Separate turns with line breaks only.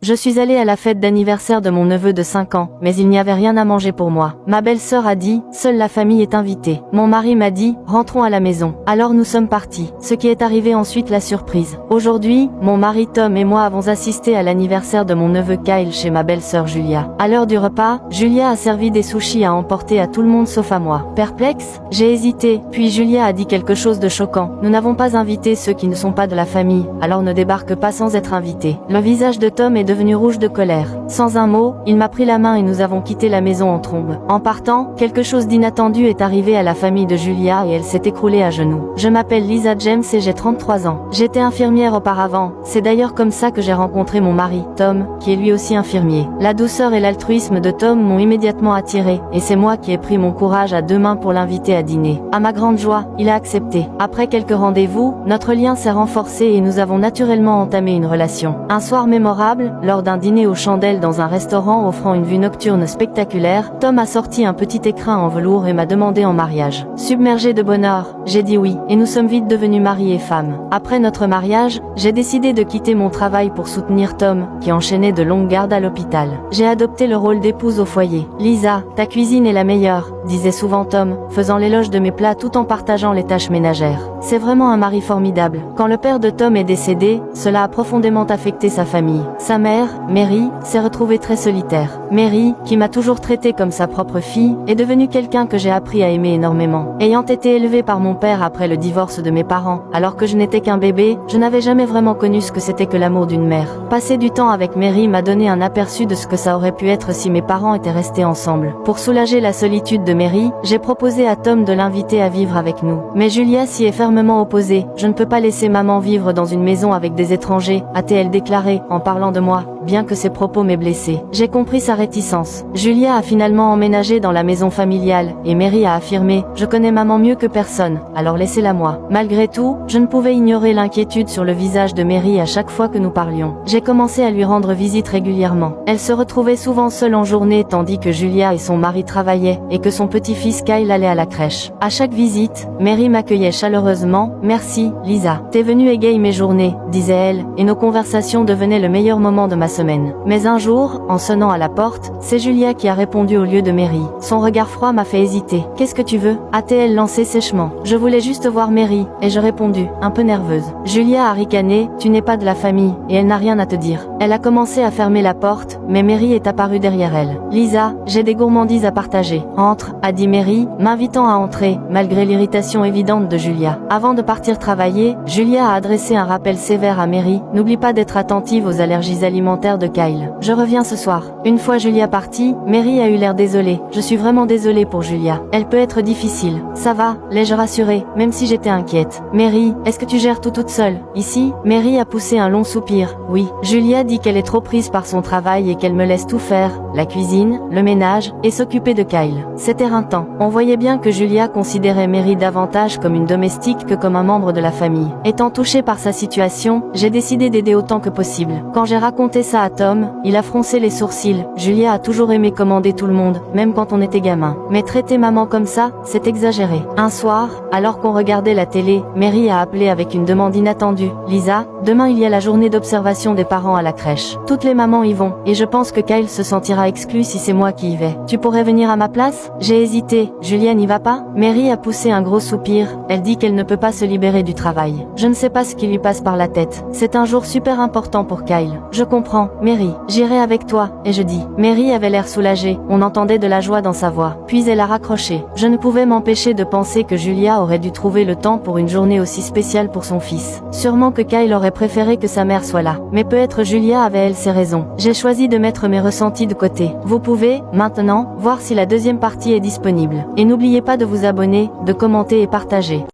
Je suis allée à la fête d'anniversaire de mon neveu de 5 ans, mais il n'y avait rien à manger pour moi. Ma belle-sœur a dit, seule la famille est invitée. Mon mari m'a dit, rentrons à la maison. Alors nous sommes partis. Ce qui est arrivé ensuite, la surprise. Aujourd'hui, mon mari Tom et moi avons assisté à l'anniversaire de mon neveu Kyle chez ma belle-sœur Julia. À l'heure du repas, Julia a servi des sushis à emporter à tout le monde sauf à moi. Perplexe, j'ai hésité, puis Julia a dit quelque chose de choquant. Nous n'avons pas invité ceux qui ne sont pas de la famille, alors ne débarque pas sans être invité. Le visage de Tom est devenu rouge de colère. Sans un mot, il m'a pris la main et nous avons quitté la maison en trombe. En partant, quelque chose d'inattendu est arrivé à la famille de Julia et elle s'est écroulée à genoux. Je m'appelle Lisa James et j'ai 33 ans. J'étais infirmière auparavant. C'est d'ailleurs comme ça que j'ai rencontré mon mari, Tom, qui est lui aussi infirmier. La douceur et l'altruisme de Tom m'ont immédiatement attiré, et c'est moi qui ai pris mon courage à 2 mains pour l'inviter à dîner. À ma grande joie, il a accepté. Après quelques rendez-vous, notre lien s'est renforcé et nous avons naturellement entamé une relation. Un soir mémorable, lors d'un dîner aux chandelles dans un restaurant offrant une vue nocturne spectaculaire, Tom a sorti un petit écrin en velours et m'a demandé en mariage. Submergé de bonheur, j'ai dit oui, et nous sommes vite devenus mari et femme. Après notre mariage, j'ai décidé de quitter mon travail pour soutenir Tom, qui enchaînait de longues gardes à l'hôpital. J'ai adopté le rôle d'épouse au foyer. Lisa, ta cuisine est la meilleure, disait souvent Tom, faisant l'éloge de mes plats tout en partageant les tâches ménagères. C'est vraiment un mari formidable. Quand le père de Tom est décédé, cela a profondément affecté sa famille. Sa mère, Mary, s'est retrouvée très solitaire. Mary, qui m'a toujours traité comme sa propre fille, est devenue quelqu'un que j'ai appris à aimer énormément. Ayant été élevée par mon père après le divorce de mes parents, alors que je n'étais qu'un bébé, je n'avais jamais vraiment connu ce que c'était que l'amour d'une mère. Passer du temps avec Mary m'a donné un aperçu de ce que ça aurait pu être si mes parents étaient restés ensemble. Pour soulager la solitude de Mary, j'ai proposé à Tom de l'inviter à vivre avec nous. Mais Julia s'y est fermement opposée. Je ne peux pas laisser maman vivre dans une maison avec des étrangers, a-t-elle déclaré, en parlant de moi, bien que ses propos m'aient blessé. J'ai compris sa réticence. Julia a finalement emménagé dans la maison familiale, et Mary a affirmé, je connais maman mieux que personne, alors laissez-la moi. Malgré tout, je ne pouvais ignorer l'inquiétude sur le visage de Mary à chaque fois que nous parlions. J'ai commencé à lui rendre visite régulièrement. Elle se retrouvait souvent seule en journée tandis que Julia et son mari travaillaient, et que son petit-fils Kyle allait à la crèche. À chaque visite, Mary m'accueillait chaleureusement, merci, Lisa. T'es venue égayer mes journées, disait-elle, et nos conversations devenaient le meilleur moment de ma semaine. Mais un jour, en sonnant à la porte, c'est Julia qui a répondu au lieu de Mary. Son regard froid m'a fait hésiter. Qu'est-ce que tu veux? A-t-elle lancé sèchement. Je voulais juste voir Mary, et je répondu, un peu nerveuse. Julia a ricané, tu n'es pas de la famille, et elle n'a rien à te dire. Elle a commencé à fermer la porte, mais Mary est apparue derrière elle. Lisa, j'ai des gourmandises à partager. Entre, a dit Mary, m'invitant à entrer, malgré l'irritation évidente de Julia. Avant de partir travailler, Julia a adressé un rappel sévère à Mary, n'oublie pas d'être attentive aux allergies alimentaires de Kyle. Je reviens ce soir. Une fois Julia partie, Mary a eu l'air désolée. Je suis vraiment désolée pour Julia. Elle peut être difficile. Ça va, l'ai-je rassurée, même si j'étais inquiète. Mary, est-ce que tu gères tout toute seule, ici? Mary a poussé un long soupir. Oui. Julia dit qu'elle est trop prise par son travail et qu'elle me laisse tout faire, la cuisine, le ménage, et s'occuper de Kyle. C'était éreintant. On voyait bien que Julia considérait Mary davantage comme une domestique que comme un membre de la famille. Étant touchée par sa situation, j'ai décidé d'aider autant que possible. Quand j'ai raconté ça à Tom, il a froncé les sourcils. Julia a toujours aimé commander tout le monde, même quand on était gamin. Mais traiter maman comme ça, c'est exagéré. Un soir, alors qu'on regardait la télé, Mary a appelé avec une demande inattendue. Lisa, demain il y a la journée d'observation des parents à la crèche. Toutes les mamans y vont, et je pense que Kyle se sentira exclu si c'est moi qui y vais. Tu pourrais venir à ma place? J'ai hésité. Julia n'y va pas? Mary a poussé un gros soupir. Elle dit qu'elle ne peut pas se libérer du travail. Je ne sais pas ce qui lui passe par la tête. C'est un jour super important pour Kyle. Je comprends, Mary. J'irai avec toi, et je dis. Mary avait l'air soulagée. On entendait de la joie dans sa voix. Puis elle a raccroché. Je ne pouvais m'empêcher de penser que Julia aurait dû trouver le temps pour une journée aussi spéciale pour son fils. Sûrement que Kyle aurait préféré que sa mère soit là. Mais peut-être Julia avait elle ses raisons. J'ai choisi de mettre mes ressentis de côté. Vous pouvez, maintenant, voir si la deuxième partie est disponible. Et n'oubliez pas de vous abonner, de commenter et partager.